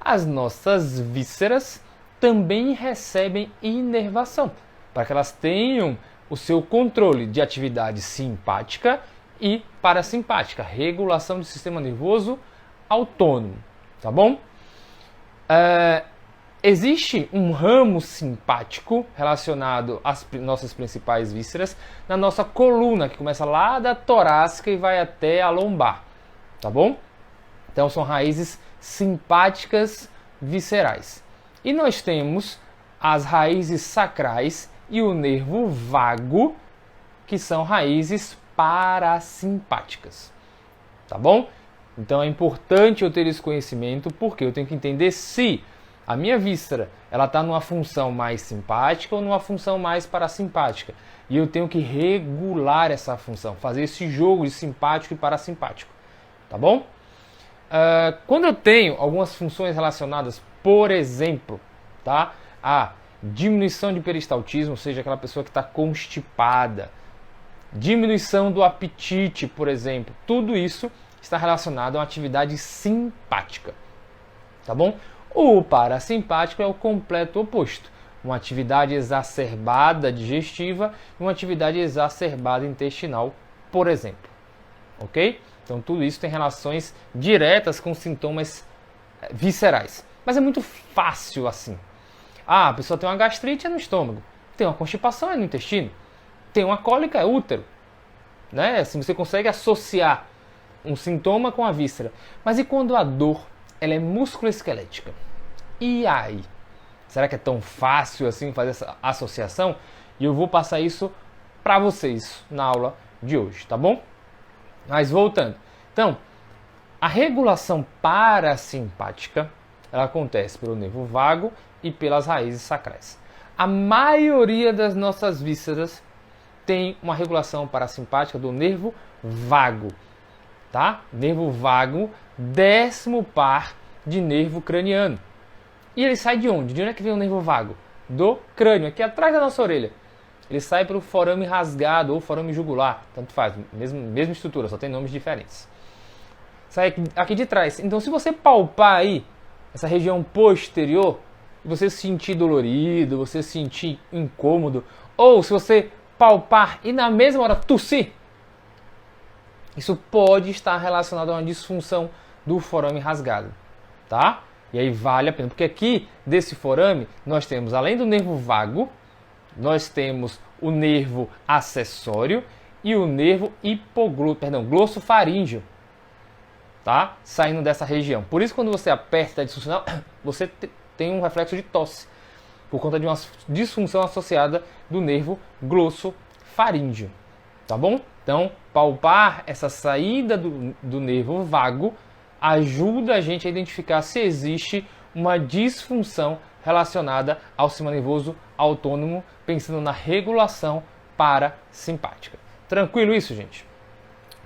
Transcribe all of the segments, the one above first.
as nossas vísceras também recebem inervação, para que elas tenham o seu controle de atividade simpática e parasimpática, regulação do sistema nervoso autônomo, tá bom? Existe um ramo simpático relacionado às nossas principais vísceras na nossa coluna, que começa lá da torácica e vai até a lombar, tá bom? Então são raízes simpáticas viscerais. E nós temos as raízes sacrais e o nervo vago, que são raízes parasimpáticas, tá bom? Então é importante eu ter esse conhecimento, porque eu tenho que entender se a minha víscera ela está numa função mais simpática ou numa função mais parasimpática. E eu tenho que regular essa função, fazer esse jogo de simpático e parasimpático, tá bom? Quando eu tenho algumas funções relacionadas, por exemplo, tá, a diminuição de peristaltismo, ou seja, aquela pessoa que está constipada, diminuição do apetite, por exemplo, tudo isso está relacionado a uma atividade simpática, tá bom? O parasimpático é o completo oposto, uma atividade exacerbada digestiva e uma atividade exacerbada intestinal, por exemplo, ok? Então tudo isso tem relações diretas com sintomas viscerais, mas é muito fácil assim. A pessoa tem uma gastrite é no estômago, tem uma constipação é no intestino, tem uma cólica é útero, né? Assim você consegue associar um sintoma com a víscera. Mas e quando a dor ela é musculoesquelética? E aí? Será que é tão fácil assim fazer essa associação? E eu vou passar isso para vocês na aula de hoje, tá bom? Mas voltando. Então, a regulação parasimpática ela acontece pelo nervo vago e pelas raízes sacrais. A maioria das nossas vísceras tem uma regulação parasimpática do nervo vago, tá? Nervo vago, 10º par de nervo craniano. E ele sai de onde? De onde é que vem o nervo vago? Do crânio, aqui atrás da nossa orelha. Ele sai pelo forame rasgado ou forame jugular, tanto faz, mesma estrutura, só tem nomes diferentes. Sai aqui de trás. Então, se você palpar aí essa região posterior, você se sentir dolorido, você se sentir incômodo, ou se você palpar e na mesma hora tossir, isso pode estar relacionado a uma disfunção do forame rasgado, tá? E aí vale a pena, porque aqui desse forame nós temos, além do nervo vago, nós temos o nervo acessório e o nervo glossofaríngeo, tá? Saindo dessa região. Por isso, quando você aperta a disfuncional, você tem um reflexo de tosse, por conta de uma disfunção associada do nervo glossofaríngeo, tá bom? Então, palpar essa saída do nervo vago ajuda a gente a identificar se existe uma disfunção relacionada ao sistema nervoso autônomo, pensando na regulação parasimpática. Tranquilo isso, gente?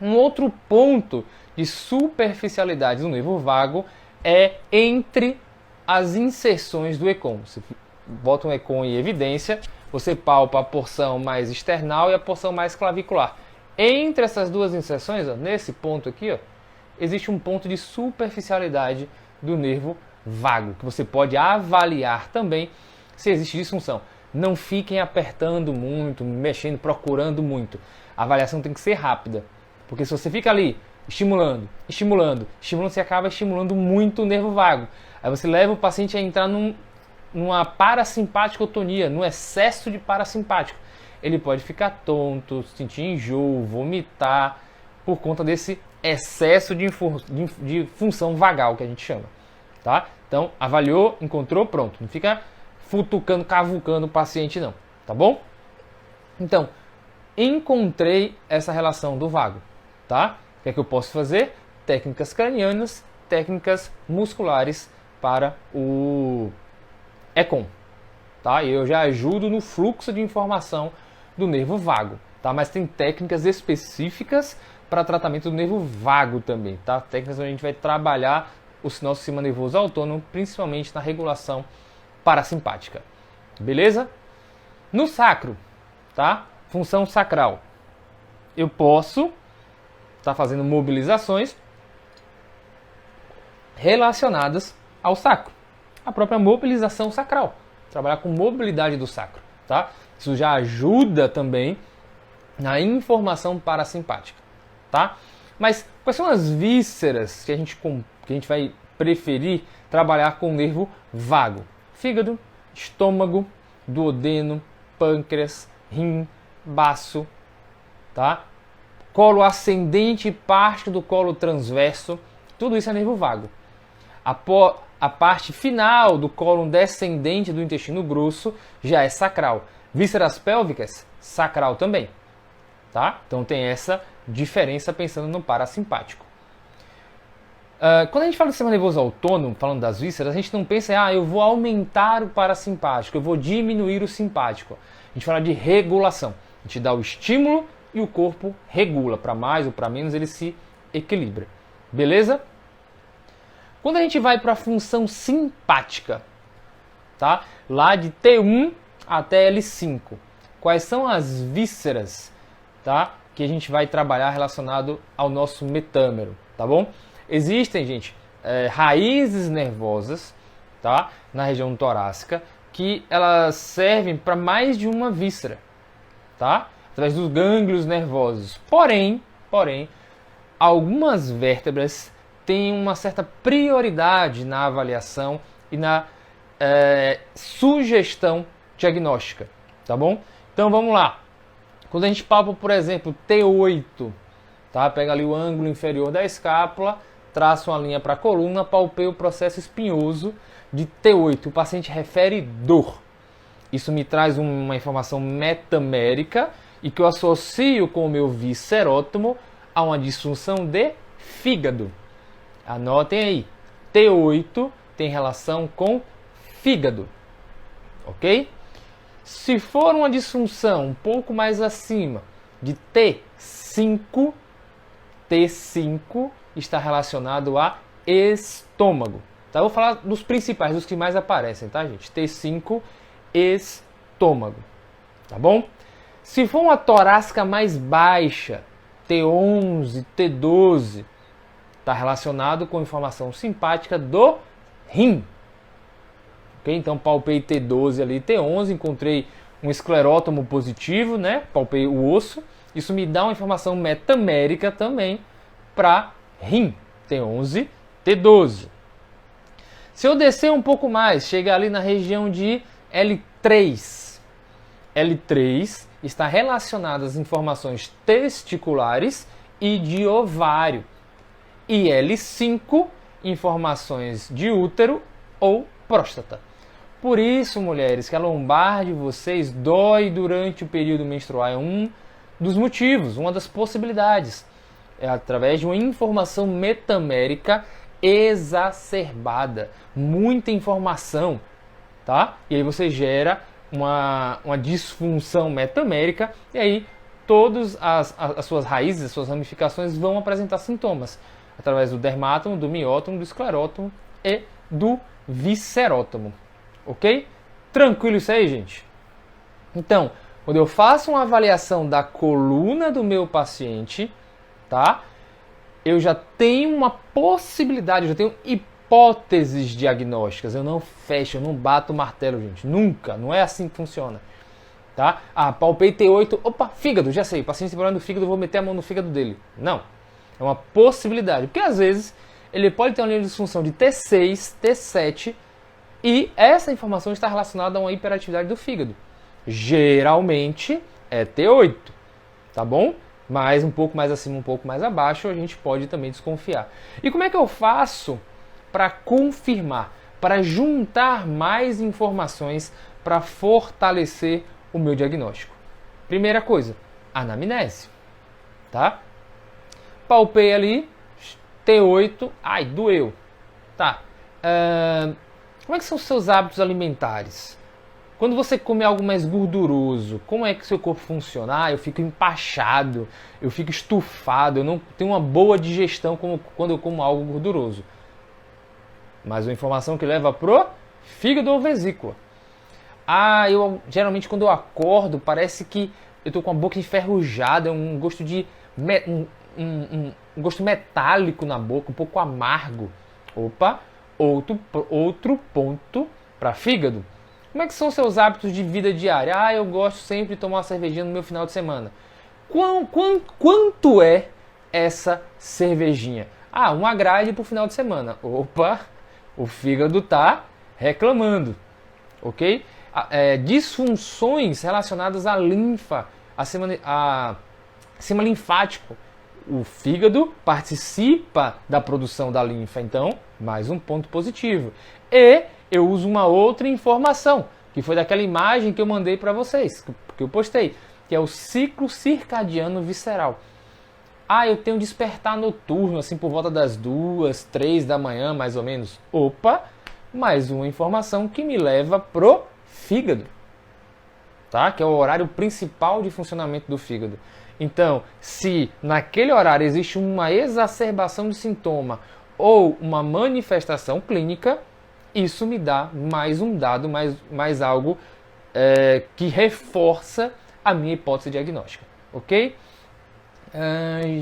Um outro ponto de superficialidade do nervo vago é entre as inserções do ECOM. Você bota um ECOM em evidência, você palpa a porção mais external e a porção mais clavicular. Entre essas duas inserções, ó, nesse ponto aqui, ó, existe um ponto de superficialidade do nervo vago, que você pode avaliar também se existe disfunção. Não fiquem apertando muito, mexendo, procurando muito. A avaliação tem que ser rápida, porque se você fica ali estimulando, você acaba estimulando muito o nervo vago. Aí você leva o paciente a entrar numa parasimpaticotonia, num excesso de parasimpático. Ele pode ficar tonto, sentir enjoo, vomitar, por conta desse excesso de função vagal que a gente chama, tá? Então, avaliou, encontrou, pronto. Não fica futucando, cavucando o paciente não, tá bom? Então, encontrei essa relação do vago, tá? O que é que eu posso fazer? Técnicas cranianas, técnicas musculares para o ECOM, tá? Eu já ajudo no fluxo de informação do nervo vago, tá? Mas tem técnicas específicas para tratamento do nervo vago também, tá? Técnicas onde a gente vai trabalhar o nosso sistema nervoso autônomo, principalmente na regulação parasimpática. Beleza? No sacro, tá? Função sacral. Eu posso estar fazendo mobilizações relacionadas ao sacro. A própria mobilização sacral. Trabalhar com mobilidade do sacro. Tá? Isso já ajuda também na informação parasimpática. Tá? Mas quais são as vísceras que a gente vai preferir trabalhar com o nervo vago? Fígado, estômago, duodeno, pâncreas, rim, baço, tá? Colo ascendente e parte do colo transverso, tudo isso é nervo vago. A parte final do colo descendente do intestino grosso já é sacral. Vísceras pélvicas, sacral também, tá? Então tem essa diferença pensando no parasimpático. Quando a gente fala do sistema nervoso autônomo, falando das vísceras, a gente não pensa em, eu vou aumentar o parasimpático, eu vou diminuir o simpático. A gente fala de regulação. A gente dá o estímulo e o corpo regula. Para mais ou para menos, ele se equilibra. Beleza? Quando a gente vai para a função simpática, tá? Lá de T1 até L5, quais são as vísceras, tá? Que a gente vai trabalhar relacionado ao nosso metâmero, tá bom? Existem, gente, raízes nervosas, tá? Na região torácica, que elas servem para mais de uma víscera, tá? Através dos gânglios nervosos. Porém, algumas vértebras têm uma certa prioridade na avaliação e na sugestão diagnóstica, tá bom? Então vamos lá. Quando a gente palpa, por exemplo, T8, tá? Pega ali o ângulo inferior da escápula, traça uma linha para a coluna, palpei o processo espinhoso de T8. O paciente refere dor. Isso me traz uma informação metamérica e que eu associo com o meu viscerótomo a uma disfunção de fígado. Anotem aí. T8 tem relação com fígado. Ok? Se for uma disfunção um pouco mais acima de T5 está relacionado a estômago. Tá? Eu vou falar dos principais, dos que mais aparecem, tá, gente? T5, estômago. Tá bom? Se for uma torácica mais baixa, T11, T12, está relacionado com informação simpática do rim. Okay? Então, palpei T12 ali, T11, encontrei um esclerótomo positivo, né? Palpei o osso. Isso me dá uma informação metamérica também para rim, T11, T12. Se eu descer um pouco mais, chegar ali na região de L3. L3 está relacionado às informações testiculares e de ovário. E L5, informações de útero ou próstata. Por isso, mulheres, que a lombar de vocês dói durante o período menstrual é um dos motivos, uma das possibilidades. É através de uma informação metamérica exacerbada. Muita informação, tá? E aí você gera uma disfunção metamérica e aí todas as suas raízes, as suas ramificações vão apresentar sintomas. Através do dermátomo, do miótomo, do esclerótomo e do viscerótomo. Ok? Tranquilo isso aí, gente? Então, quando eu faço uma avaliação da coluna do meu paciente, tá? Eu já tenho uma possibilidade, eu já tenho hipóteses diagnósticas. Eu não fecho, eu não bato o martelo, gente. Nunca. Não é assim que funciona. Tá? Palpei T8. Opa, fígado, já sei. O paciente tem problema no fígado, eu vou meter a mão no fígado dele. Não. É uma possibilidade. Porque às vezes ele pode ter uma linha de disfunção de T6, T7 e essa informação está relacionada a uma hiperatividade do fígado. Geralmente é T8, tá bom? Mas um pouco mais acima, um pouco mais abaixo, a gente pode também desconfiar. E como é que eu faço para confirmar, para juntar mais informações para fortalecer o meu diagnóstico? Primeira coisa, anamnese, tá? Palpei ali, T8, ai, doeu. Tá. Como é que são os seus hábitos alimentares? Quando você come algo mais gorduroso, como é que seu corpo funciona? Eu fico empachado, eu fico estufado, eu não tenho uma boa digestão como quando eu como algo gorduroso. Mas uma informação que leva pro fígado ou vesícula. Geralmente quando eu acordo, parece que eu tô com a boca enferrujada, um gosto de um gosto metálico na boca, um pouco amargo. Opa, outro ponto para fígado. Como é que são seus hábitos de vida diária? Ah, eu gosto sempre de tomar uma cervejinha no meu final de semana. Quanto é essa cervejinha? Ah, uma grade por final de semana. Opa, o fígado tá reclamando, ok? Disfunções relacionadas à linfa, sistema linfático. O fígado participa da produção da linfa, então, mais um ponto positivo. E eu uso uma outra informação, que foi daquela imagem que eu mandei para vocês, que eu postei, que é o ciclo circadiano visceral. Ah, eu tenho despertar noturno, assim, por volta das 2, 3 da manhã, mais ou menos. Opa, mais uma informação que me leva pro fígado, tá? Que é o horário principal de funcionamento do fígado. Então, se naquele horário existe uma exacerbação de sintoma ou uma manifestação clínica, isso me dá mais um dado, mais algo que reforça a minha hipótese diagnóstica, ok?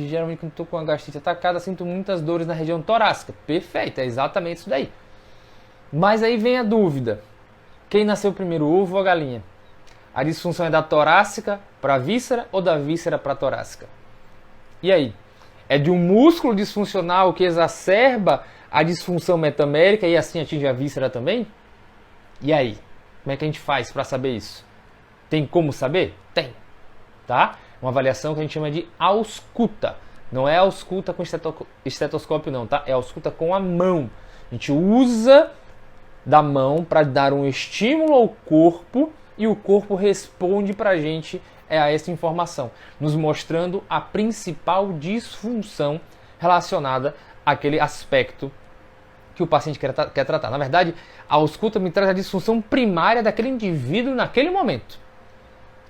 Geralmente quando estou com a gastrite atacada, sinto muitas dores na região torácica. Perfeito, é exatamente isso daí. Mas aí vem a dúvida. Quem nasceu primeiro, o ovo ou a galinha? A disfunção é da torácica para a víscera ou da víscera para a torácica? E aí? É de um músculo disfuncional que exacerba a disfunção metamérica e assim atinge a víscera também? E aí? Como é que a gente faz para saber isso? Tem como saber? Tem. Tá? Uma avaliação que a gente chama de ausculta. Não é ausculta com estetoscópio não, tá? É ausculta com a mão. A gente usa da mão para dar um estímulo ao corpo e o corpo responde para a gente a essa informação, nos mostrando a principal disfunção relacionada àquele aspecto que o paciente quer tratar. Na verdade, a ausculta me traz a disfunção primária daquele indivíduo naquele momento.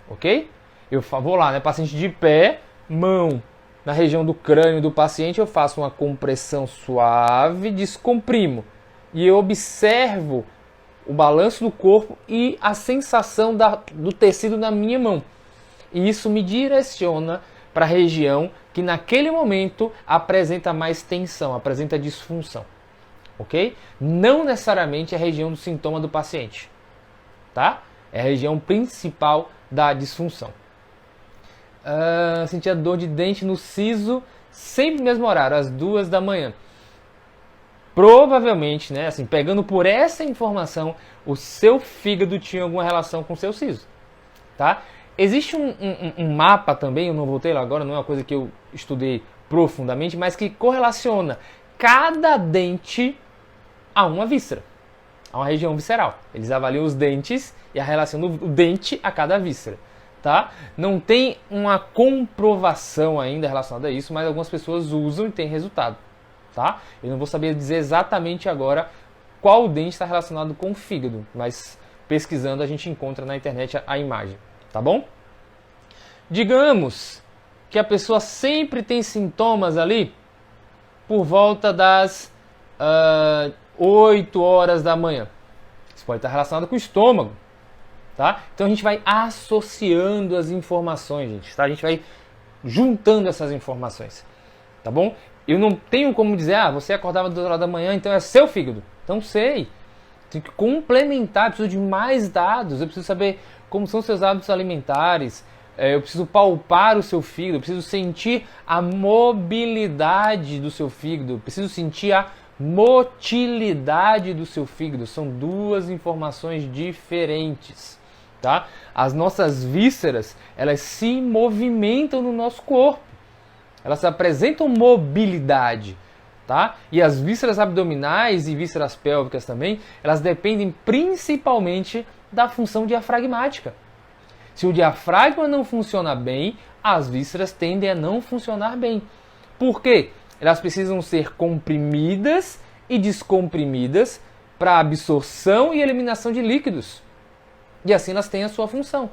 Ok? Eu vou lá, né, paciente de pé, mão na região do crânio do paciente, eu faço uma compressão suave, descomprimo. E eu observo o balanço do corpo e a sensação do tecido na minha mão. E isso me direciona para a região que naquele momento apresenta mais tensão, apresenta disfunção. Ok? Não necessariamente é a região do sintoma do paciente. Tá? É a região principal da disfunção. Sentia dor de dente no siso, sempre no mesmo horário, às 2 da manhã. Provavelmente, né, assim, pegando por essa informação, o seu fígado tinha alguma relação com o seu siso. Tá? Existe um mapa também, eu não voltei lá agora, não é uma coisa que eu estudei profundamente, mas que correlaciona cada dente a uma víscera, a uma região visceral. Eles avaliam os dentes e a relação do dente a cada víscera. Tá? Não tem uma comprovação ainda relacionada a isso, mas algumas pessoas usam e tem resultado. Tá? Eu não vou saber dizer exatamente agora qual dente está relacionado com o fígado, mas pesquisando a gente encontra na internet a imagem. Tá bom? Digamos que a pessoa sempre tem sintomas ali por volta das 8 horas da manhã. Isso pode estar relacionado com o estômago. Tá? Então a gente vai associando as informações, gente. Tá? A gente vai juntando essas informações. Tá bom? Eu não tenho como dizer, você acordava às 2 horas da manhã, então é seu fígado. Então sei. Tem que complementar, eu preciso de mais dados, eu preciso saber como são seus hábitos alimentares, eu preciso palpar o seu fígado, eu preciso sentir a mobilidade do seu fígado, eu preciso sentir a motilidade do seu fígado. São duas informações diferentes. Tá? As nossas vísceras, elas se movimentam no nosso corpo. Elas apresentam mobilidade. Tá? E as vísceras abdominais e vísceras pélvicas também, elas dependem principalmente da função diafragmática. Se o diafragma não funciona bem, as vísceras tendem a não funcionar bem. Por quê? Elas precisam ser comprimidas e descomprimidas para absorção e eliminação de líquidos. E assim elas têm a sua função.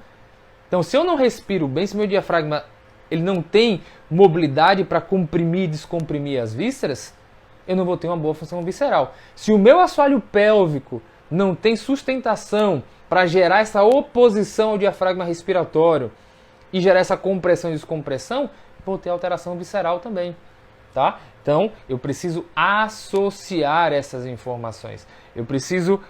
Então, se eu não respiro bem, se meu diafragma ele não tem mobilidade para comprimir e descomprimir as vísceras, eu não vou ter uma boa função visceral. Se o meu assoalho pélvico não tem sustentação para gerar essa oposição ao diafragma respiratório e gerar essa compressão e descompressão, vou ter alteração visceral também. Tá? Então, eu preciso associar essas informações. Eu preciso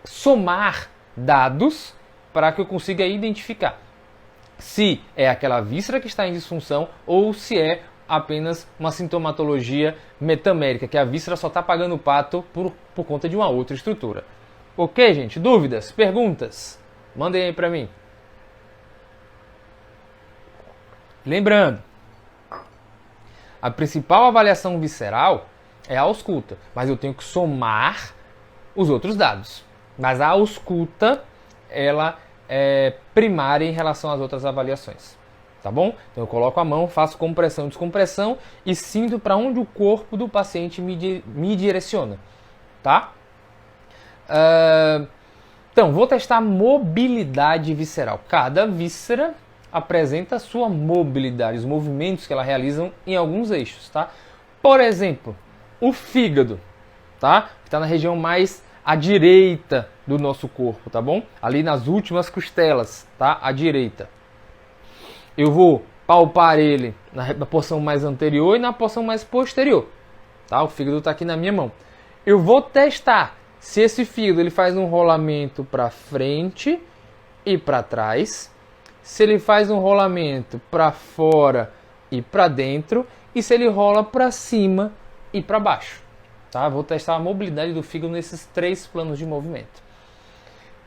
somar dados para que eu consiga identificar se é aquela víscera que está em disfunção ou se é apenas uma sintomatologia metamérica, que a víscera só está pagando o pato por conta de uma outra estrutura. Ok, gente? Dúvidas? Perguntas? Mandem aí para mim. Lembrando, a principal avaliação visceral é a ausculta, mas eu tenho que somar os outros dados. Mas a ausculta, ela é primária em relação às outras avaliações. Tá bom? Então eu coloco a mão, faço compressão e descompressão e sinto para onde o corpo do paciente me direciona. Tá? Então, vou testar mobilidade visceral. Cada víscera apresenta a sua mobilidade, os movimentos que ela realiza em alguns eixos. Tá? Por exemplo, o fígado, tá? Que está na região mais à direita do nosso corpo, tá bom? Ali nas últimas costelas, tá? À direita. Eu vou palpar ele na porção mais anterior e na porção mais posterior, tá? O fígado está aqui na minha mão. Eu vou testar se esse fígado ele faz um rolamento para frente e para trás, se ele faz um rolamento para fora e para dentro e se ele rola para cima e para baixo. Tá? Vou testar a mobilidade do fígado nesses 3 planos de movimento.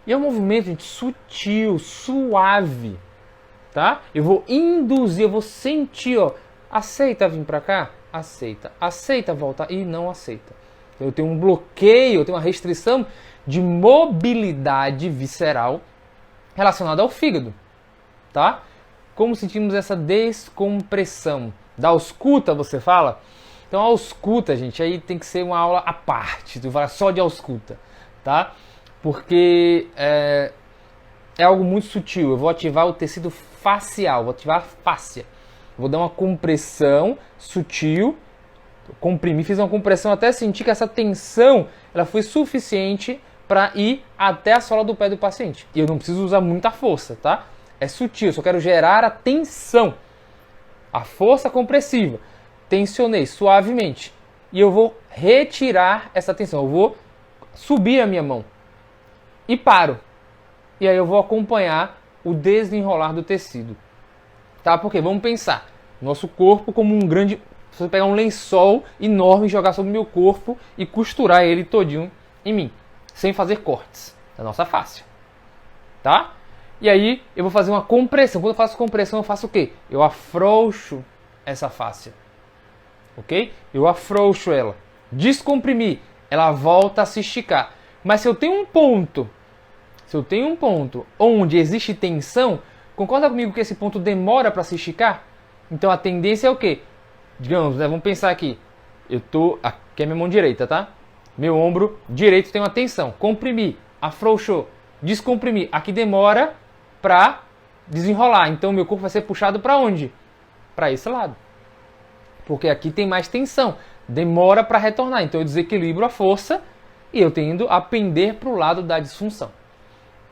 E é um movimento, gente, sutil, suave. Tá? Eu vou induzir, eu vou sentir, ó, aceita vir para cá? Aceita. Aceita voltar? E não aceita. Eu tenho um bloqueio, eu tenho uma restrição de mobilidade visceral relacionada ao fígado. Tá? Como sentimos essa descompressão? Da ausculta, você fala? Então, a ausculta, gente, aí tem que ser uma aula à parte. Tu fala só de ausculta, tá? Porque é algo muito sutil. Eu vou ativar o tecido facial, vou ativar a fáscia. Vou dar uma compressão sutil, comprimir, fiz uma compressão até sentir que essa tensão ela foi suficiente para ir até a sola do pé do paciente. E eu não preciso usar muita força, tá? É sutil, eu só quero gerar a tensão, a força compressiva. Tensionei suavemente e eu vou retirar essa tensão, eu vou subir a minha mão e paro. E aí eu vou acompanhar o desenrolar do tecido. Tá? Porque vamos pensar, nosso corpo como um grande... Se você pegar um lençol enorme e jogar sobre o meu corpo e costurar ele todinho em mim, sem fazer cortes da nossa face. Tá? E aí eu vou fazer uma compressão. Quando eu faço compressão, eu faço o quê? Eu afrouxo essa face. Ok? Eu afrouxo ela. Descomprimir. Ela volta a se esticar. Mas se eu tenho um ponto onde existe tensão, concorda comigo que esse ponto demora para se esticar? Então a tendência é o quê? Digamos, né, vamos pensar aqui. Aqui é minha mão direita, tá? Meu ombro direito tem uma tensão. Comprimir, afrouxou, descomprimir. Aqui demora para desenrolar. Então meu corpo vai ser puxado para onde? Para esse lado. Porque aqui tem mais tensão. Demora para retornar. Então eu desequilibro a força e eu tendo a pender para o lado da disfunção.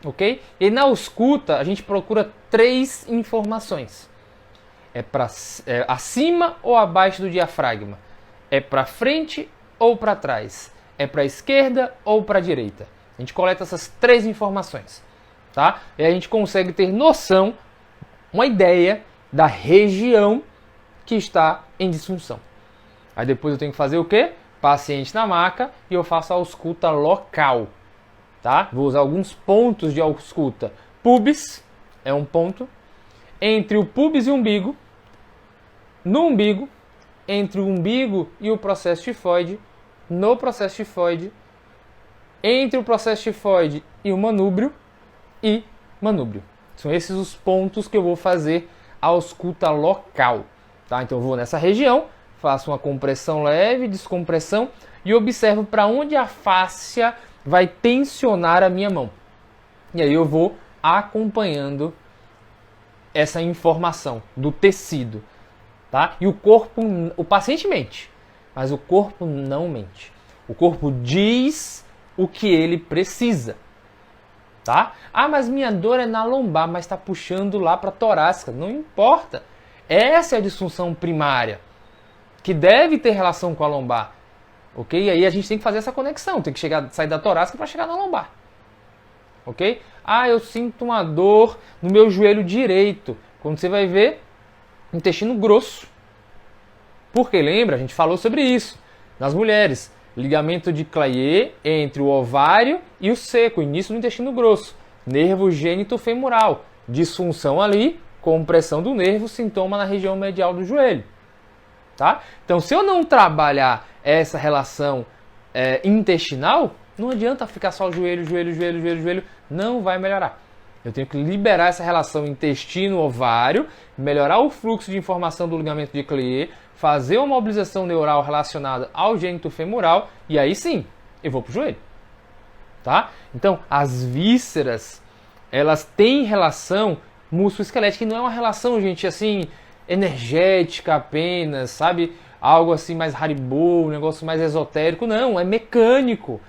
Ok? E na ausculta a gente procura 3 informações. É acima ou abaixo do diafragma? É para frente ou para trás? É para a esquerda ou para a direita? A gente coleta essas 3 informações. Tá? E a gente consegue ter noção, uma ideia da região que está em disfunção. Aí depois eu tenho que fazer o quê? Paciente na maca e eu faço a ausculta local. Tá? Vou usar alguns pontos de ausculta. Pubis é um ponto. Entre o pubis e o umbigo. No umbigo. Entre o umbigo e o processo tifoide. No processo tifoide. Entre o processo tifoide e o manúbrio. E manúbrio. São esses os pontos que eu vou fazer a ausculta local. Tá? Então eu vou nessa região, faço uma compressão leve, descompressão e observo para onde a fáscia vai tensionar a minha mão. E aí eu vou acompanhando essa informação do tecido. Tá? E o paciente mente, mas o corpo não mente. O corpo diz o que ele precisa. Tá? Ah, mas minha dor é na lombar, mas está puxando lá para a torácica. Não importa. Essa é a disfunção primária. que deve ter relação com a lombar. Ok? E aí a gente tem que fazer essa conexão, tem que sair da torácica para chegar na lombar. Ok? Ah, eu sinto uma dor no meu joelho direito. Quando você vai ver, intestino grosso. Porque lembra, a gente falou sobre isso nas mulheres. Ligamento de Clayet entre o ovário e o seco, início do intestino grosso. Nervo gênito femoral. Disfunção ali, compressão do nervo, sintoma na região medial do joelho. Tá? Então, se eu não trabalhar essa relação intestinal, não adianta ficar só joelho, não vai melhorar. Eu tenho que liberar essa relação intestino-ovário, melhorar o fluxo de informação do ligamento de Clayet, fazer uma mobilização neural relacionada ao gênito femoral e aí sim, eu vou para o joelho. Tá? Então, as vísceras, elas têm relação músculo-esquelética, e não é uma relação, gente, assim, energética apenas, sabe? Algo assim mais Haribo, um negócio mais esotérico. Não, é mecânico.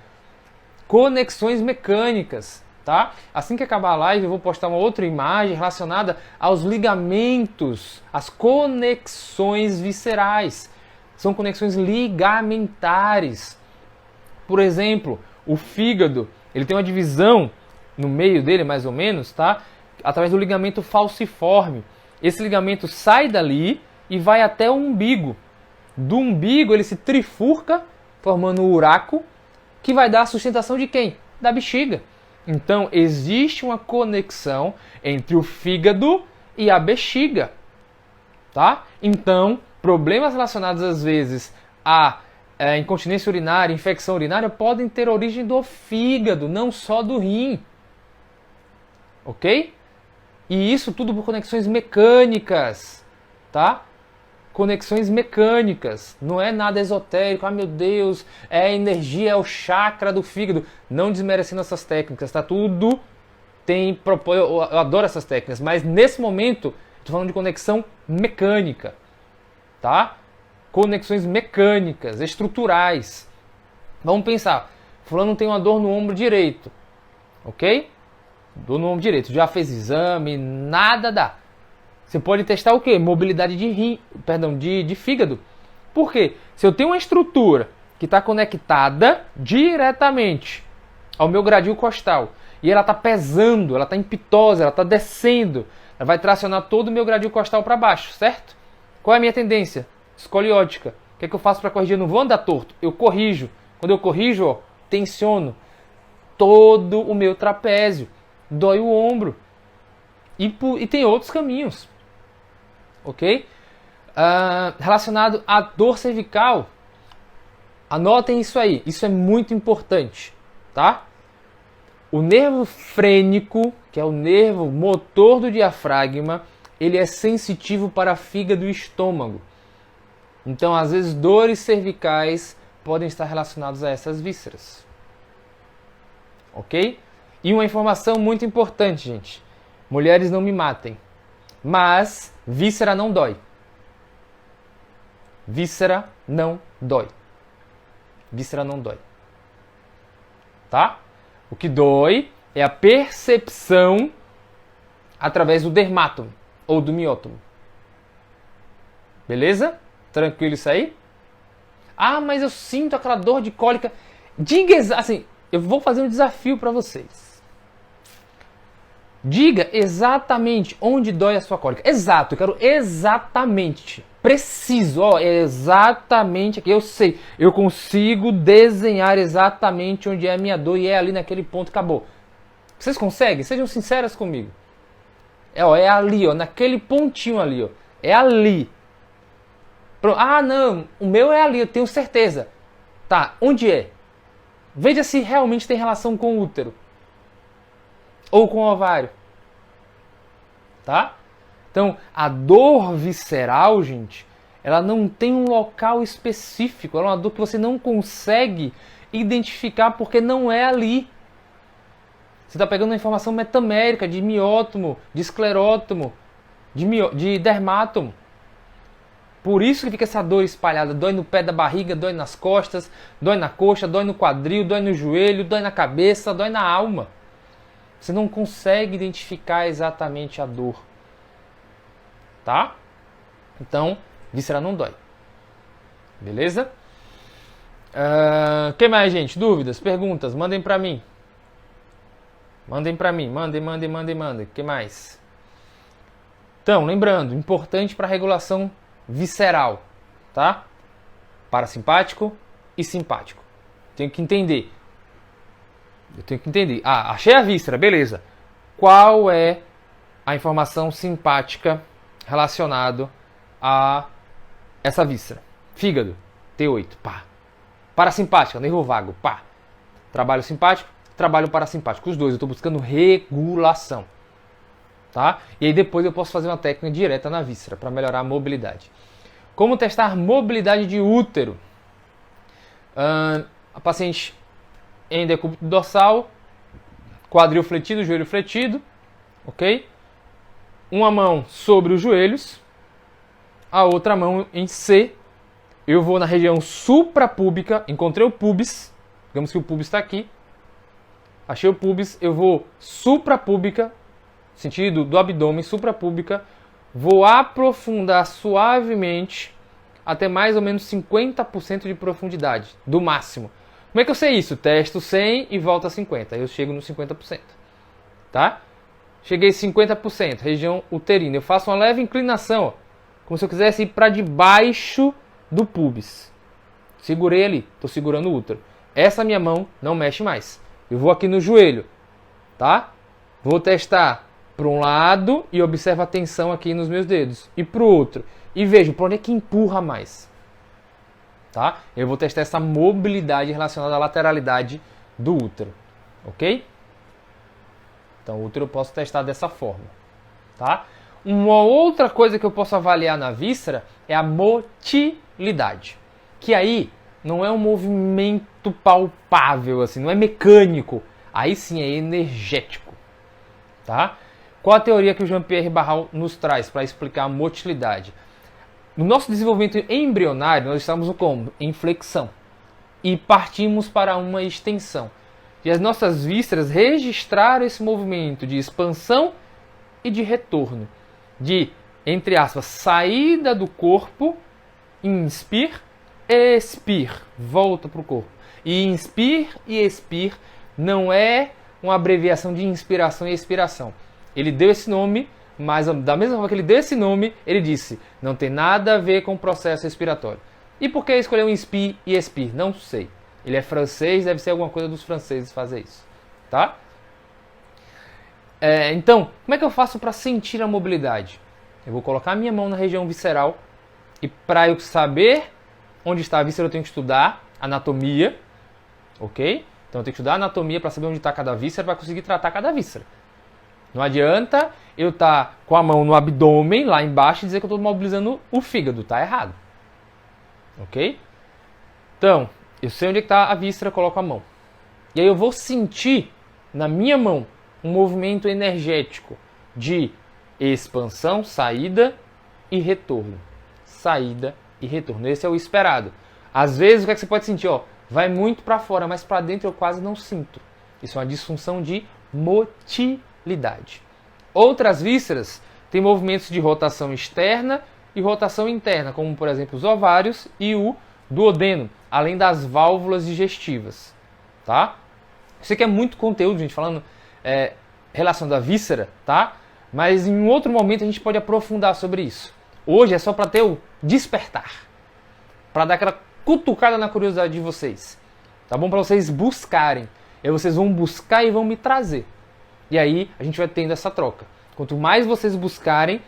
Conexões mecânicas, tá? Assim que acabar a live, eu vou postar uma outra imagem relacionada aos ligamentos, as conexões viscerais. São conexões ligamentares. Por exemplo, o fígado, ele tem uma divisão no meio dele, mais ou menos, tá? Através do ligamento falciforme. Esse ligamento sai dali e vai até o umbigo. Do umbigo ele se trifurca, formando um buraco, que vai dar a sustentação de quem? Da bexiga. Então, existe uma conexão entre o fígado e a bexiga. Tá? Então, problemas relacionados às vezes a incontinência urinária, infecção urinária, podem ter origem do fígado, não só do rim. Ok? E isso tudo por conexões mecânicas, tá? Conexões mecânicas, não é nada esotérico, ah meu Deus, é a energia, é o chakra do fígado. Não desmerecendo essas técnicas, tá? Tudo tem propósito, eu adoro essas técnicas, mas nesse momento, estou falando de conexão mecânica, tá? Conexões mecânicas, estruturais. Vamos pensar, fulano tem uma dor no ombro direito, ok? Dor no ombro direito, já fez exame, nada dá. Você pode testar o quê? Mobilidade de fígado. Por quê? Se eu tenho uma estrutura que está conectada diretamente ao meu gradil costal e ela está pesando, ela está em pitose, ela está descendo, ela vai tracionar todo o meu gradil costal para baixo, certo? Qual é a minha tendência? Escoliótica. O que é que eu faço para corrigir? Eu não vou andar torto, eu corrijo. Quando eu corrijo, ó, tensiono todo o meu trapézio, dói o ombro. E tem outros caminhos. Ok? Relacionado à dor cervical, anotem isso aí, isso é muito importante, tá? O nervo frênico, que é o nervo motor do diafragma, ele é sensitivo para fígado e estômago. Então, às vezes, dores cervicais podem estar relacionadas a essas vísceras. Ok? E uma informação muito importante, gente. Mulheres não me matem, mas víscera não dói. Víscera não dói. Víscera não dói. Tá? O que dói é a percepção através do dermátomo ou do miótomo. Beleza? Tranquilo isso aí? Ah, mas eu sinto aquela dor de cólica. Diga assim, eu vou fazer um desafio para vocês. Diga exatamente onde dói a sua cólica. Exato, eu quero exatamente. Preciso, ó, exatamente aqui. Eu sei, eu consigo desenhar exatamente onde é a minha dor e é ali naquele ponto, acabou. Vocês conseguem? Sejam sinceras comigo. É ali, ó, naquele pontinho ali, ó. É ali. Ah, não, o meu é ali, eu tenho certeza. Tá, onde é? Veja se realmente tem relação com o útero. Ou com o ovário. Tá? Então, a dor visceral, gente, ela não tem um local específico. Ela é uma dor que você não consegue identificar porque não é ali. Você está pegando uma informação metamérica de miótomo, de esclerótomo, de dermátomo. Por isso que fica essa dor espalhada. Dói no pé da barriga, dói nas costas, dói na coxa, dói no quadril, dói no joelho, dói na cabeça, dói na alma. Você não consegue identificar exatamente a dor. Tá? Então, víscera não dói. Beleza? Que mais, gente? Dúvidas, perguntas? Mandem pra mim. Mandem. Que mais? Então, lembrando, importante para regulação visceral, tá? Parasimpático e simpático. Tenho que entender. Eu tenho que entender. Achei a víscera, beleza. Qual é a informação simpática relacionada a essa víscera? Fígado, T8, pá. Parasimpática, nervo vago, pá. Trabalho simpático, trabalho parasimpático. Os dois, eu estou buscando regulação. Tá? E aí depois eu posso fazer uma técnica direta na víscera para melhorar a mobilidade. Como testar mobilidade de útero? A paciente em decúbito dorsal, quadril fletido, joelho fletido, ok? Uma mão sobre os joelhos, a outra mão em C. Eu vou na região suprapúbica, encontrei o pubis, digamos que o pubis está aqui. Achei o pubis, eu vou suprapúbica, sentido do abdômen, suprapúbica, vou aprofundar suavemente até mais ou menos 50% de profundidade, do máximo. Como é que eu sei isso? Testo 100 e volto a 50, aí eu chego no 50%, tá? Cheguei a 50%, região uterina, eu faço uma leve inclinação, ó, como se eu quisesse ir para debaixo do pubis. Segurei ali, estou segurando o útero. Essa minha mão não mexe mais. Eu vou aqui no joelho, tá? Vou testar para um lado e observo a tensão aqui nos meus dedos. E para o outro. E vejo para onde é que empurra mais. Tá? Eu vou testar essa mobilidade relacionada à lateralidade do útero. Ok? Então o útero eu posso testar dessa forma. Tá? Uma outra coisa que eu posso avaliar na víscera é a motilidade. Que aí não é um movimento palpável, assim, não é mecânico. Aí sim é energético. Tá? Qual a teoria que o Jean-Pierre Barral nos traz para explicar a motilidade? No nosso desenvolvimento embrionário, nós estamos como? Em flexão. E partimos para uma extensão. E as nossas vísceras registraram esse movimento de expansão e de retorno. De, entre aspas, saída do corpo, inspire, expire, volta para o corpo. E inspire e expire não é uma abreviação de inspiração e expiração. Ele deu esse nome, mas da mesma forma que ele deu esse nome, ele disse, não tem nada a ver com o processo respiratório. E por que escolheu inspire e expire? Não sei. Ele é francês, deve ser alguma coisa dos franceses fazer isso. Tá? Então, como é que eu faço para sentir a mobilidade? Eu vou colocar a minha mão na região visceral e para eu saber onde está a víscera eu tenho que estudar anatomia, ok? Então eu tenho que estudar anatomia para saber onde está cada víscera para conseguir tratar cada víscera. Não adianta eu estar com a mão no abdômen, lá embaixo, e dizer que eu estou mobilizando o fígado. Está errado. Ok? Então, eu sei onde está a víscera, coloco a mão. E aí eu vou sentir na minha mão um movimento energético de expansão, saída e retorno. Saída e retorno. Esse é o esperado. Às vezes, o que é que você pode sentir? Ó, vai muito para fora, mas para dentro eu quase não sinto. Isso é uma disfunção de motilidade. Outras vísceras têm movimentos de rotação externa e rotação interna, como por exemplo os ovários e o duodeno, além das válvulas digestivas. Tá? Isso aqui é muito conteúdo, gente, falando relação da víscera, tá? Mas em um outro momento a gente pode aprofundar sobre isso. Hoje é só para ter o despertar, para dar aquela cutucada na curiosidade de vocês, tá bom? Para vocês buscarem. E aí vocês vão buscar e vão me trazer. E aí a gente vai tendo essa troca. Quanto mais vocês buscarem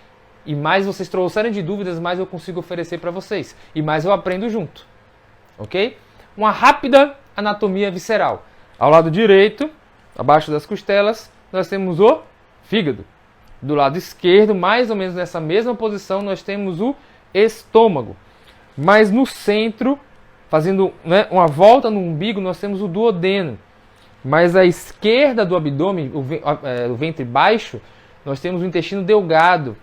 e mais vocês trouxerem de dúvidas, mais eu consigo oferecer para vocês. E mais eu aprendo junto. Ok? Uma rápida anatomia visceral. Ao lado direito, abaixo das costelas, nós temos o fígado. Do lado esquerdo, mais ou menos nessa mesma posição, nós temos o estômago. Mas no centro, fazendo uma volta no umbigo, nós temos o duodeno. Mas à esquerda do abdômen, o ventre baixo, nós temos o intestino delgado.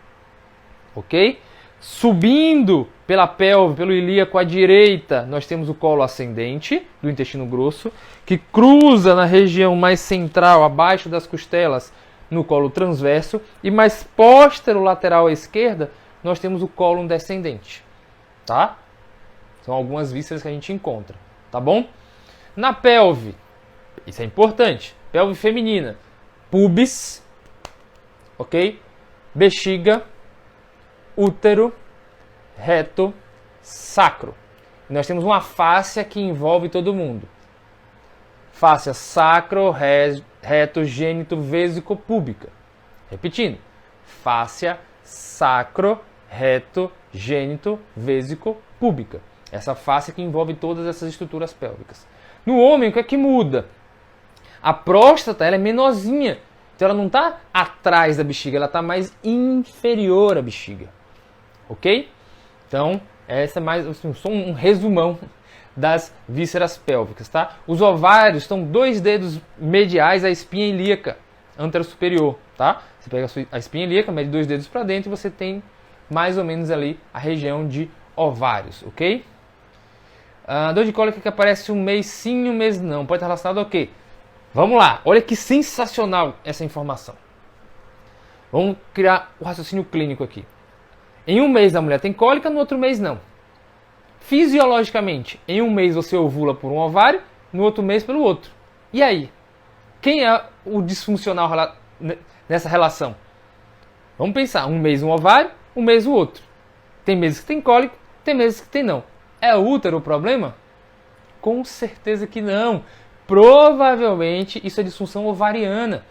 Ok? Subindo pela pelve, pelo ilíaco à direita, nós temos o colo ascendente do intestino grosso, que cruza na região mais central, abaixo das costelas, no colo transverso, e mais posterolateral à esquerda, nós temos o cólon descendente. Tá? São algumas vísceras que a gente encontra, tá bom? Na pelve, isso é importante, pelve feminina, pubis, ok? Bexiga, útero, reto, sacro. Nós temos uma fáscia que envolve todo mundo. Fáscia sacro, reto, gênito, vésico, púbica. Repetindo. Fáscia sacro, reto, gênito, vésico, púbica. Essa fáscia que envolve todas essas estruturas pélvicas. No homem, o que é que muda? A próstata ela é menorzinha. Então ela não está atrás da bexiga, ela está mais inferior à bexiga. Ok? Então, essa é mais só um resumão das vísceras pélvicas, tá? Os ovários estão 2 dedos mediais à espinha ilíaca anterosuperior, tá? Você pega a espinha ilíaca, mede 2 dedos para dentro e você tem mais ou menos ali a região de ovários, ok? A dor de cólica que aparece um mês sim, um mês não. Pode estar relacionado ao quê? Vamos lá, olha que sensacional essa informação. Vamos criar o raciocínio clínico aqui. Em um mês a mulher tem cólica, no outro mês não. Fisiologicamente, em um mês você ovula por um ovário, no outro mês pelo outro. E aí? Quem é o disfuncional nessa relação? Vamos pensar, um mês um ovário, um mês o outro. Tem meses que tem cólica, tem meses que tem não. É o útero o problema? Com certeza que não. Provavelmente isso é disfunção ovariana.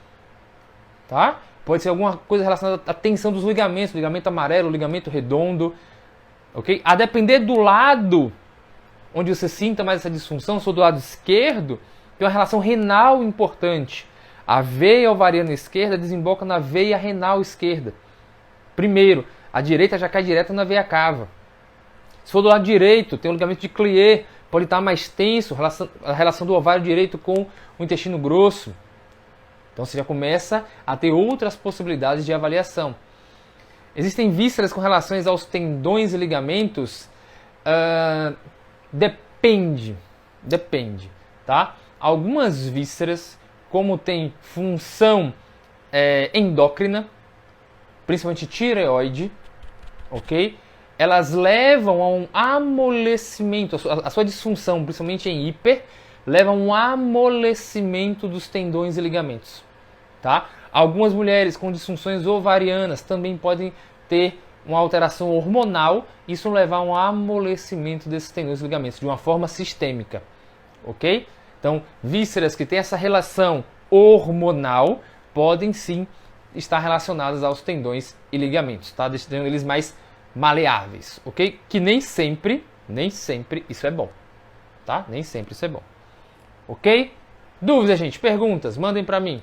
Tá? Pode ser alguma coisa relacionada à tensão dos ligamentos, ligamento amarelo, ligamento redondo. Okay? A depender do lado onde você sinta mais essa disfunção, se for do lado esquerdo, tem uma relação renal importante. A veia ovariana esquerda desemboca na veia renal esquerda. Primeiro, a direita já cai direto na veia cava. Se for do lado direito, tem o ligamento de Clier, pode estar mais tenso, a relação do ovário direito com o intestino grosso. Então você já começa a ter outras possibilidades de avaliação. Existem vísceras com relações aos tendões e ligamentos? Depende, tá? Algumas vísceras, como tem função endócrina, principalmente tireoide, ok? Elas levam a um amolecimento, a sua disfunção, principalmente em hiper, leva a um amolecimento dos tendões e ligamentos, tá? Algumas mulheres com disfunções ovarianas também podem ter uma alteração hormonal, isso levar a um amolecimento desses tendões e ligamentos de uma forma sistêmica, ok? Então, vísceras que têm essa relação hormonal podem sim estar relacionadas aos tendões e ligamentos, tá? Deixando eles mais maleáveis, ok? Que nem sempre isso é bom, tá? Nem sempre isso é bom, ok? Dúvidas, gente? Perguntas? Mandem para mim.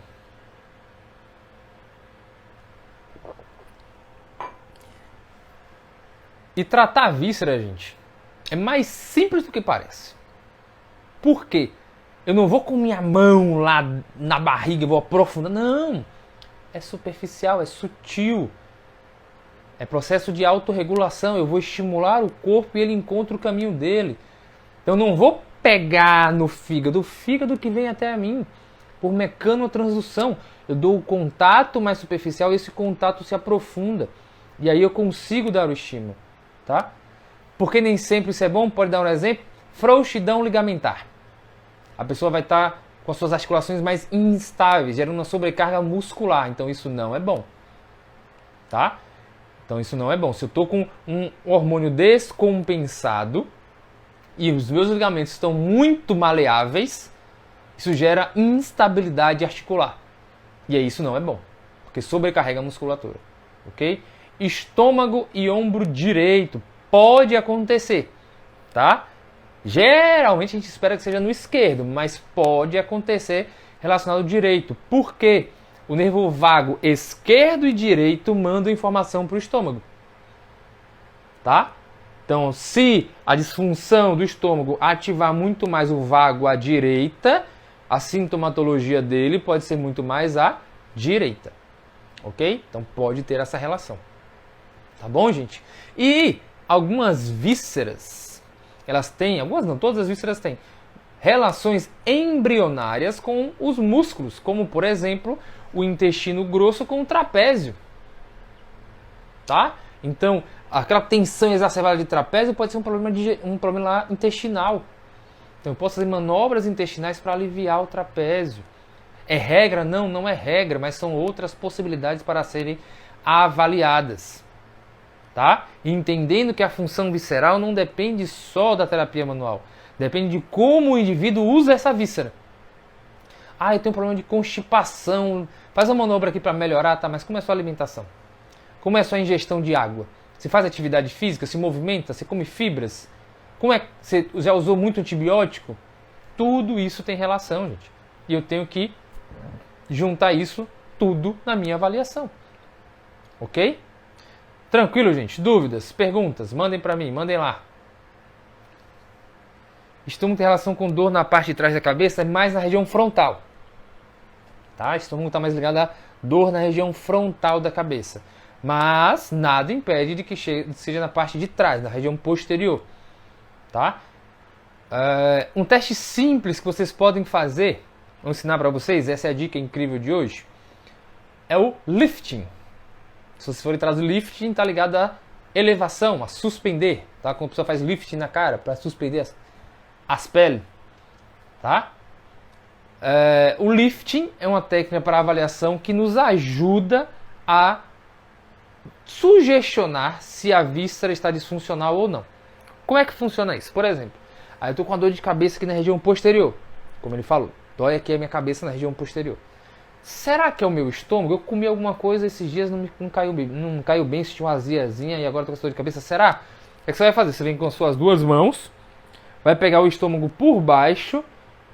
E tratar a víscera, gente, é mais simples do que parece. Por quê? Eu não vou com minha mão lá na barriga, vou aprofundar. Não! É superficial, é sutil. É processo de autorregulação. Eu vou estimular o corpo e ele encontra o caminho dele. Então eu não vou pegar no fígado. O fígado que vem até a mim. Por mecanotransdução. Eu dou o contato mais superficial e esse contato se aprofunda. E aí eu consigo dar o estímulo. Tá? Porque nem sempre isso é bom. Pode dar um exemplo. Frouxidão ligamentar. A pessoa vai estar com as suas articulações mais instáveis, gerando uma sobrecarga muscular. Então isso não é bom. Tá? Então isso não é bom. Se eu estou com um hormônio descompensado e os meus ligamentos estão muito maleáveis, isso gera instabilidade articular. E aí isso não é bom, porque sobrecarrega a musculatura. Ok? Estômago e ombro direito. Pode acontecer, tá? Geralmente a gente espera que seja no esquerdo, mas pode acontecer relacionado ao direito. Por quê? O nervo vago esquerdo e direito mandam informação para o estômago. Tá? Então, se a disfunção do estômago ativar muito mais o vago à direita, a sintomatologia dele pode ser muito mais à direita. Ok? Então, pode ter essa relação. Tá bom, gente? E algumas vísceras, elas têm, algumas não, todas as vísceras têm, relações embrionárias com os músculos, como, por exemplo, o intestino grosso com o trapézio. Tá? Então, aquela tensão exacerbada de trapézio pode ser um problema lá intestinal. Então eu posso fazer manobras intestinais para aliviar o trapézio. É regra? Não, não é regra, mas são outras possibilidades para serem avaliadas. Tá? E entendendo que a função visceral não depende só da terapia manual. Depende de como o indivíduo usa essa víscera. Ah, eu tenho um problema de constipação. Faz uma manobra aqui para melhorar, tá? Mas como é a sua alimentação? Como é a sua ingestão de água? Você faz atividade física? Se movimenta? Você come fibras? Como é? Você já usou muito antibiótico? Tudo isso tem relação, gente. E eu tenho que juntar isso tudo na minha avaliação. Ok? Tranquilo, gente? Dúvidas? Perguntas? Mandem para mim, mandem lá. Estômago tem relação com dor na parte de trás da cabeça, mais na região frontal. Tá? Estômago está mais ligado a dor na região frontal da cabeça. Mas nada impede de que seja na parte de trás, na região posterior. Tá? Um teste simples que vocês podem fazer, vou ensinar para vocês, essa é a dica incrível de hoje, é o lifting. Se vocês forem atrás do lifting, está ligado a elevação, a suspender. Tá? Quando a pessoa faz lifting na cara, para suspender as peles. Tá? O lifting é uma técnica para avaliação que nos ajuda a sugestionar se a víscera está disfuncional ou não. Como é que funciona isso? Por exemplo, aí eu estou com uma dor de cabeça aqui na região posterior. Como ele falou, dói aqui a minha cabeça na região posterior. Será que é o meu estômago? Eu comi alguma coisa esses dias, não caiu bem, senti uma aziazinha e agora estou com dor de cabeça. Será? O que você vai fazer? Você vem com as suas duas mãos, vai pegar o estômago por baixo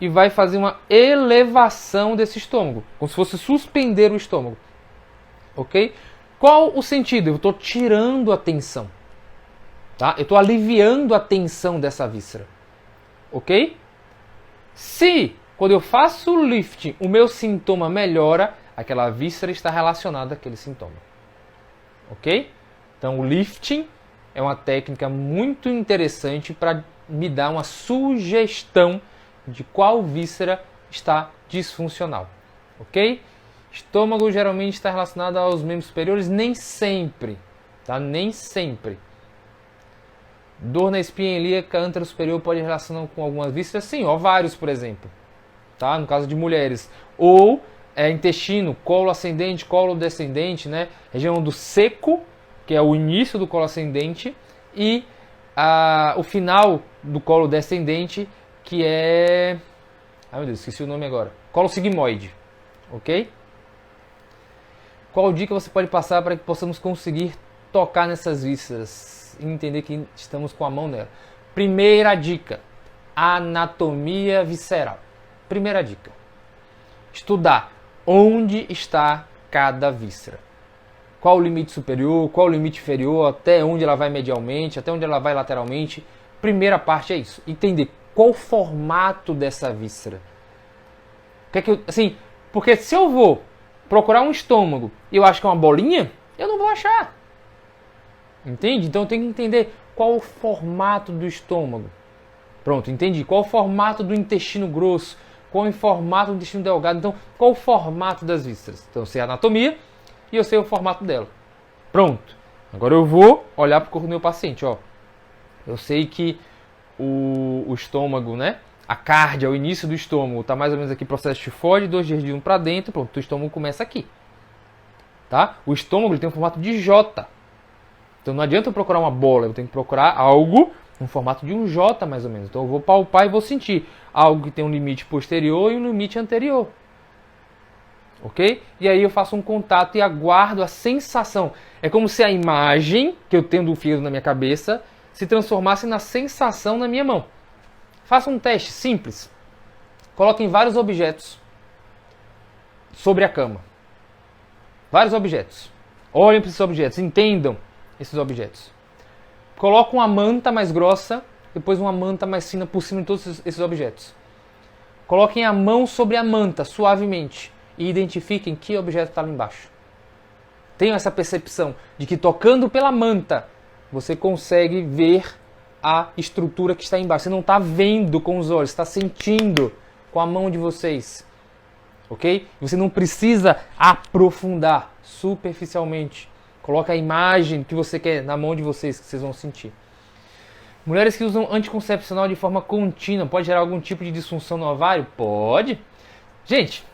e vai fazer uma elevação desse estômago, como se fosse suspender o estômago. Ok? Qual o sentido? Eu estou tirando a tensão. Tá? Eu estou aliviando a tensão dessa víscera. Ok? Se, quando eu faço o lifting, o meu sintoma melhora, aquela víscera está relacionada àquele sintoma. Ok? Então, o lifting é uma técnica muito interessante para me dar uma sugestão de qual víscera está disfuncional. Ok? Estômago geralmente está relacionado aos membros superiores, nem sempre. Tá? Nem sempre. Dor na espinha ilíaca antero-superior pode relacionar com algumas vísceras? Sim, ovários, por exemplo. Tá? No caso de mulheres. Ou intestino, colo ascendente, colo descendente, né? Região do seco, que é o início do colo ascendente, e o final do colo descendente, que é... Ai meu Deus, esqueci o nome agora. Colo sigmoide. Ok? Qual dica você pode passar para que possamos conseguir tocar nessas vísceras e entender que estamos com a mão nela? Primeira dica, anatomia visceral. Primeira dica, estudar onde está cada víscera. Qual o limite superior, qual o limite inferior, até onde ela vai medialmente, até onde ela vai lateralmente. Primeira parte é isso, entender qual o formato dessa víscera. Porque se eu vou procurar um estômago e eu acho que é uma bolinha, eu não vou achar. Entende? Então eu tenho que entender qual o formato do estômago. Pronto, entendi. Qual o formato do intestino grosso, qual o formato do intestino delgado. Então, qual o formato das vísceras? Então eu sei a anatomia e eu sei o formato dela. Pronto. Agora eu vou olhar para o corpo do meu paciente. Ó. Eu sei que o estômago, né? A cárdia, o início do estômago, está mais ou menos aqui, processo tifoide, 2 dias de um para dentro, pronto, o estômago começa aqui. Tá? O estômago ele tem um formato de J. Então não adianta eu procurar uma bola, eu tenho que procurar algo no formato de um J, mais ou menos. Então eu vou palpar e vou sentir algo que tem um limite posterior e um limite anterior. Ok? E aí eu faço um contato e aguardo a sensação. É como se a imagem que eu tenho do fígado na minha cabeça se transformasse na sensação na minha mão. Faça um teste simples. Coloquem vários objetos sobre a cama. Vários objetos. Olhem para esses objetos, entendam esses objetos. Coloquem uma manta mais grossa, depois uma manta mais fina por cima de todos esses objetos. Coloquem a mão sobre a manta, suavemente, e identifiquem que objeto está lá embaixo. Tenham essa percepção de que tocando pela manta, você consegue ver a estrutura que está embaixo. Você não está vendo com os olhos, está sentindo com a mão de vocês. Ok? Você não precisa aprofundar superficialmente. Coloca a imagem que você quer na mão de vocês, que vocês vão sentir. Mulheres que usam anticoncepcional de forma contínua, pode gerar algum tipo de disfunção no ovário? Pode. Gente, deixa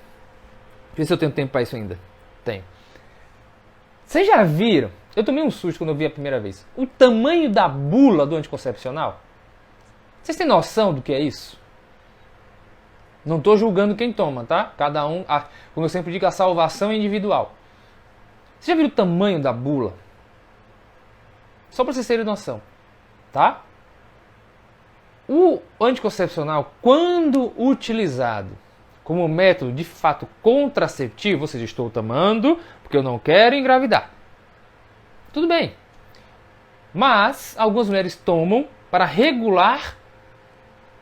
eu ver se eu tenho tempo para isso ainda. Tenho. Vocês já viram? Eu tomei um susto quando eu vi a primeira vez. O tamanho da bula do anticoncepcional? Vocês têm noção do que é isso? Não estou julgando quem toma, tá? Cada um, como eu sempre digo, a salvação é individual. Você já viu o tamanho da bula? Só para vocês terem noção, tá? O anticoncepcional, quando utilizado como método de fato contraceptivo, ou seja, estou tomando porque eu não quero engravidar. Tudo bem. Mas algumas mulheres tomam para regular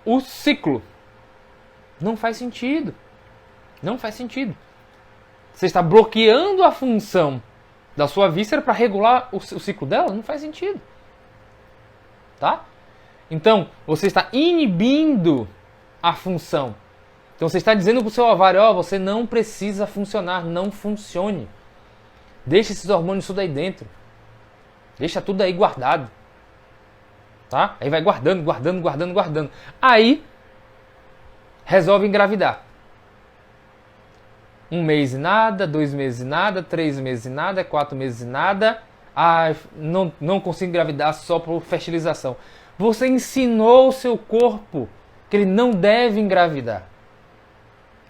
o ciclo. Não faz sentido. Não faz sentido. Você está bloqueando a função da sua víscera para regular o ciclo dela? Não faz sentido. Tá? Então, você está inibindo a função. Então, você está dizendo para o seu ovário, ó, você não precisa funcionar, não funcione. Deixa esses hormônios tudo aí dentro. Deixa tudo aí guardado. Tá? Aí vai guardando, guardando, guardando, guardando. Aí, resolve engravidar. 1 mês e nada, 2 meses e nada, 3 meses e nada, 4 meses e nada. Ah, não consigo engravidar só por fertilização. Você ensinou o seu corpo que ele não deve engravidar.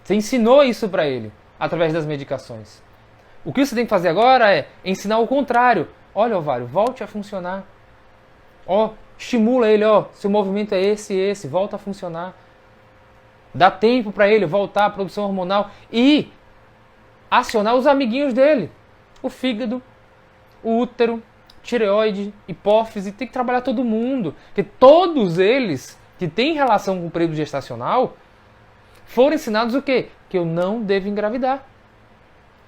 Você ensinou isso para ele através das medicações. O que você tem que fazer agora é ensinar o contrário. Olha, ovário, volte a funcionar. Ó, estimula ele, ó, seu movimento é esse, volta a funcionar. Dá tempo para ele voltar à produção hormonal e acionar os amiguinhos dele. O fígado, o útero, tireoide, hipófise, tem que trabalhar todo mundo. Porque todos eles que têm relação com o período gestacional foram ensinados o quê? Que eu não devo engravidar.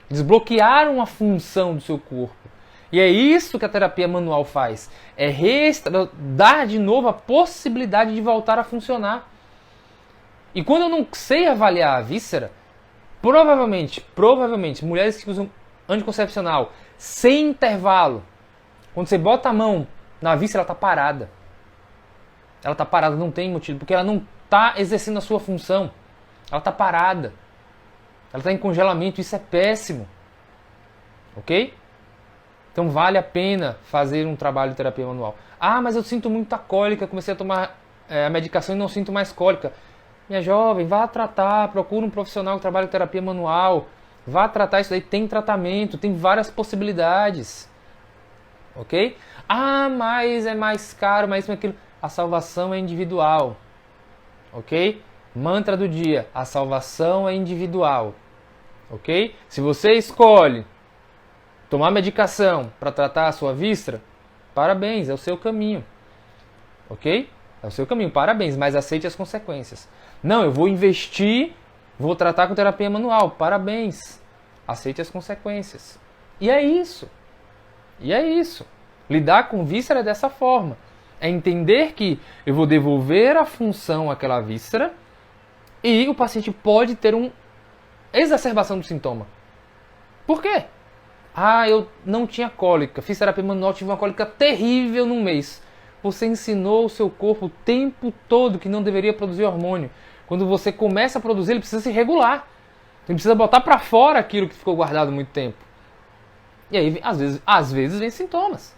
Desbloquearam a função do seu corpo. E é isso que a terapia manual faz. É dar de novo a possibilidade de voltar a funcionar. E quando eu não sei avaliar a víscera, provavelmente, mulheres que usam anticoncepcional sem intervalo, quando você bota a mão na víscera, ela está parada. Ela está parada, não tem motivo, porque ela não está exercendo a sua função. Ela está parada. Ela está em congelamento, isso é péssimo. Ok? Então vale a pena fazer um trabalho de terapia manual. Ah, mas eu sinto muita cólica, comecei a tomar a medicação e não sinto mais cólica. Minha jovem, vá tratar, procura um profissional que trabalha com terapia manual. Vá tratar isso daí, tem tratamento, tem várias possibilidades. Ok? Ah, mas é mais caro, mas isso e aquilo. A salvação é individual. Ok? Mantra do dia, a salvação é individual. Ok? Se você escolhe tomar medicação para tratar a sua víscera, parabéns, é o seu caminho. Ok? É o seu caminho, parabéns, mas aceite as consequências. Não, eu vou investir, vou tratar com terapia manual, parabéns, aceite as consequências. E é isso. E é isso. Lidar com víscera é dessa forma. É entender que eu vou devolver a função àquela víscera e o paciente pode ter uma exacerbação do sintoma. Por quê? Ah, eu não tinha cólica, fiz terapia manual, tive uma cólica terrível num mês. Você ensinou o seu corpo o tempo todo que não deveria produzir hormônio. Quando você começa a produzir, ele precisa se regular. Ele precisa botar para fora aquilo que ficou guardado muito tempo. E aí, às vezes vem sintomas.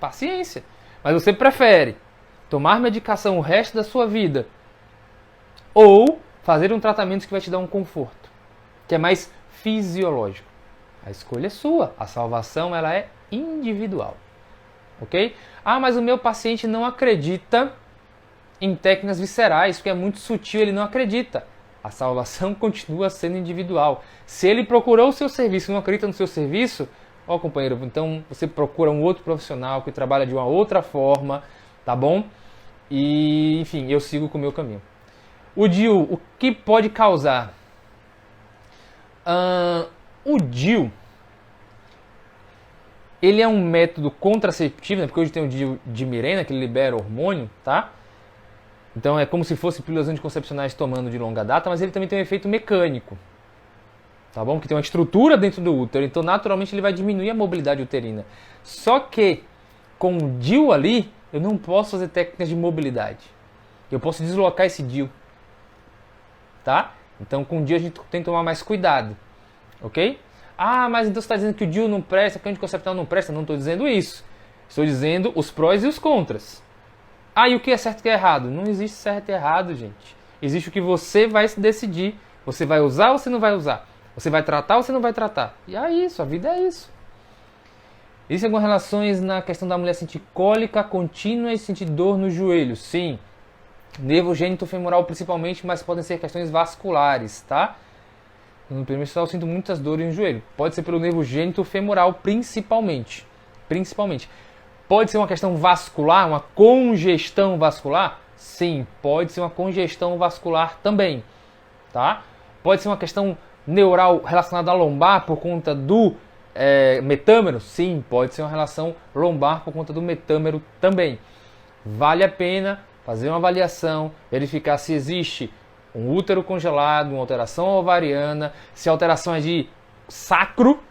Paciência. Mas você prefere tomar medicação o resto da sua vida ou fazer um tratamento que vai te dar um conforto, que é mais fisiológico. A escolha é sua. A salvação ela é individual. Ok? Ah, mas o meu paciente não acredita em técnicas viscerais, porque é muito sutil, ele não acredita. A salvação continua sendo individual. Se ele procurou o seu serviço e não acredita no seu serviço, ó companheiro, então você procura um outro profissional que trabalha de uma outra forma, tá bom? E, enfim, eu sigo com o meu caminho. O DIU, o que pode causar? O DIU, ele é um método contraceptivo, né? Porque hoje tem o DIU de Mirena, que ele libera hormônio, tá? Então é como se fosse pílulas anticoncepcionais tomando de longa data, mas ele também tem um efeito mecânico. tá bom? Que tem uma estrutura dentro do útero, então naturalmente ele vai diminuir a mobilidade uterina. Só que com o DIU ali, eu não posso fazer técnicas de mobilidade. Eu posso deslocar esse DIU, tá? Então com o DIU a gente tem que tomar mais cuidado, ok? Ah, mas então você está dizendo que o DIU não presta, que o anticoncepcional não presta? Não estou dizendo isso. Estou dizendo os prós e os contras. Ah, e o que é certo e o que é errado? Não existe certo e errado, gente. Existe o que você vai decidir. Você vai usar ou você não vai usar? Você vai tratar ou você não vai tratar? E é isso, a vida é isso. Existem algumas relações na questão da mulher sentir cólica contínua e sentir dor no joelho? Sim. Nervo gênito-femoral principalmente, mas podem ser questões vasculares, tá? No primeiro menstrual eu sinto muitas dores no joelho. Pode ser pelo nervo gênito-femoral principalmente. Pode ser uma questão vascular, uma congestão vascular? Sim, pode ser uma congestão vascular também, tá? Pode ser uma questão neural relacionada à lombar por conta do metâmero? Sim, pode ser uma relação lombar por conta do metâmero também. Vale a pena fazer uma avaliação, verificar se existe um útero congelado, uma alteração ovariana, se a alteração é de sacro,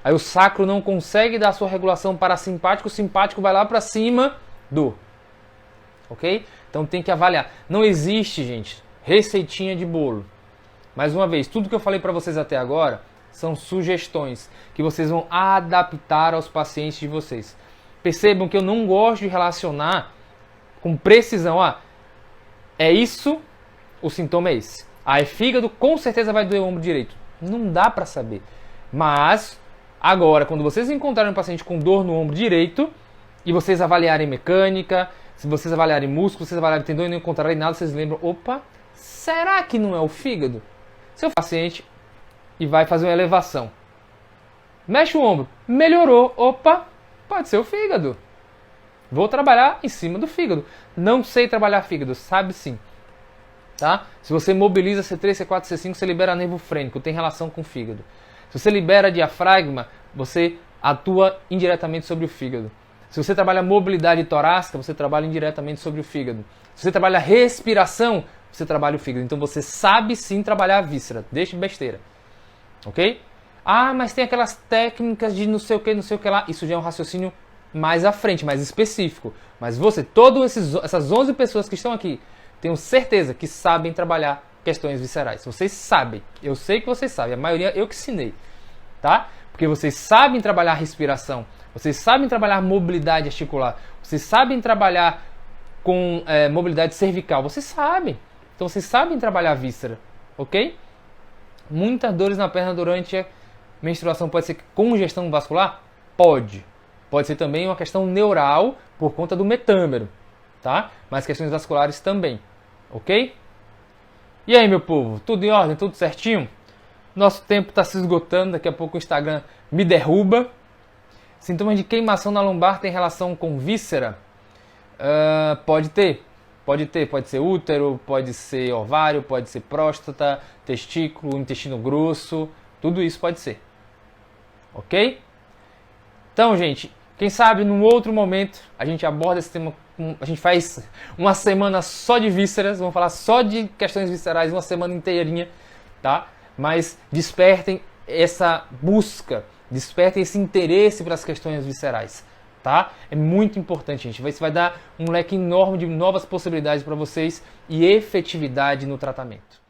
aí o sacro não consegue dar a sua regulação parasimpático, o simpático vai lá para cima do. Ok? Então tem que avaliar. Não existe, gente, receitinha de bolo. Mais uma vez, tudo que eu falei para vocês até agora são sugestões que vocês vão adaptar aos pacientes de vocês. Percebam que eu não gosto de relacionar com precisão. É isso, o sintoma é esse. É fígado, com certeza vai doer o ombro direito. Não dá para saber. Mas, agora, quando vocês encontrarem um paciente com dor no ombro direito e vocês avaliarem mecânica, se vocês avaliarem músculo, vocês avaliarem tendão e não encontrarem nada, vocês lembram, opa, será que não é o fígado? Seu paciente e vai fazer uma elevação. Mexe o ombro, melhorou, opa, pode ser o fígado. Vou trabalhar em cima do fígado. Não sei trabalhar fígado, sabe sim. Tá? Se você mobiliza C3, C4, C5, você libera nervo frênico, tem relação com o fígado. Se você libera diafragma, você atua indiretamente sobre o fígado. Se você trabalha mobilidade torácica, você trabalha indiretamente sobre o fígado. Se você trabalha respiração, você trabalha o fígado. Então você sabe sim trabalhar a víscera. Deixe besteira. Ok? Ah, mas tem aquelas técnicas de não sei o que lá. Isso já é um raciocínio mais à frente, mais específico. Mas você, todas essas 11 pessoas que estão aqui, tenho certeza que sabem trabalhar questões viscerais. Vocês sabem. Eu sei que vocês sabem. A maioria eu que ensinei. Tá? Porque vocês sabem trabalhar respiração. Vocês sabem trabalhar mobilidade articular. Vocês sabem trabalhar com mobilidade cervical. Vocês sabem. Então vocês sabem trabalhar a víscera. Ok? Muitas dores na perna durante a menstruação. Pode ser congestão vascular? Pode. Pode ser também uma questão neural por conta do metâmero. Tá? Mas questões vasculares também. Ok? E aí, meu povo? Tudo em ordem? Tudo certinho? Nosso tempo está se esgotando. Daqui a pouco o Instagram me derruba. Sintomas de queimação na lombar tem relação com víscera? Pode ter. Pode ser útero, pode ser ovário, pode ser próstata, testículo, intestino grosso. Tudo isso pode ser. Ok? Então, gente, quem sabe num outro momento a gente aborda esse tema. A gente faz uma semana só de vísceras. Vamos falar só de questões viscerais, uma semana inteirinha, tá? Mas despertem essa busca, despertem esse interesse pelas questões viscerais, tá? É muito importante, gente. Isso vai dar um leque enorme de novas possibilidades para vocês e efetividade no tratamento.